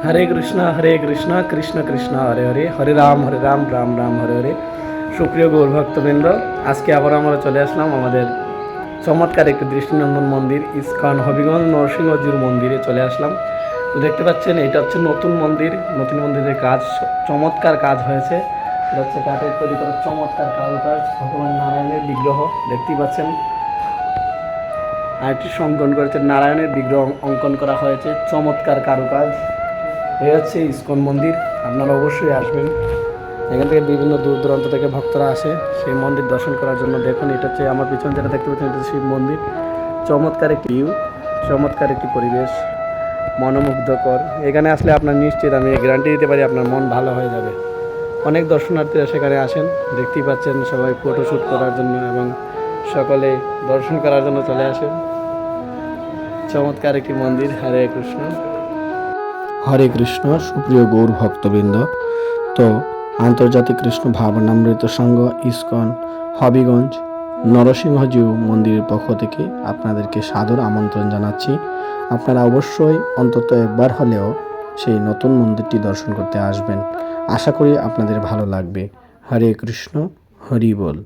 হরে কৃষ্ণ কৃষ্ণ কৃষ্ণ হরে হরে, হরে রাম রাম রাম হরে হরে। সুপ্রিয় গৌর ভক্তবৃন্দ, আজকে আবার আমরা চলে আসলাম আমাদের চমৎকার একটি দৃষ্টিনন্দন মন্দির ইস্কন হবিগঞ্জ নরসিংহজির মন্দিরে চলে আসলাম। তো দেখতে পাচ্ছেন এটা হচ্ছে নতুন মন্দির। নতুন মন্দিরের কাজ, চমৎকার কাজ হয়েছে। এটা হচ্ছে কাঠের তৈরি করা চমৎকার কারুকাজ, ভগবান নারায়ণের বিগ্রহ দেখতেই পাচ্ছেন। আরেকটি অঙ্কন করেছে, নারায়ণের বিগ্রহ অঙ্কন করা হয়েছে, চমৎকার কারুকাজ। এই হচ্ছে ইস্কন মন্দির, আপনারা অবশ্যই আসবেন। এখান থেকে বিভিন্ন দূর দূরান্ত থেকে ভক্তরা আসে সেই মন্দির দর্শন করার জন্য। দেখুন এটা হচ্ছে আমার পিছনে যেটা দেখতে পাচ্ছেন, এটা শিব মন্দির। চমৎকার একটি ভিউ, চমৎকার একটি পরিবেশ, মনোমুগ্ধকর। এখানে আসলে আপনার নিশ্চিত আমি গ্যারান্টি দিতে পারি আপনার মন ভালো হয়ে যাবে। অনেক দর্শনার্থীরা সেখানে আসেন, দেখতেই পাচ্ছেন সবাই ফটোশ্যুট করার জন্য এবং সকলে দর্শন করার জন্য চলে আসেন। চমৎকার একটি মন্দির। হরে কৃষ্ণ সুপ্রিয় গৌর ভক্তবৃন্দ, তো আন্তর্জাতিক কৃষ্ণ ভাবনামৃত সংঘ ইস্কন হবিগঞ্জ নরসিংহজিউ মন্দিরের পক্ষ থেকে আপনাদেরকে সাদর আমন্ত্রণ জানাচ্ছি। আপনারা অবশ্যই অন্তত একবার হলেও সেই নতুন মন্দিরটি দর্শন করতে আসবেন। আশা করি আপনাদের ভালো লাগবে। হরে কৃষ্ণ, হরি বল।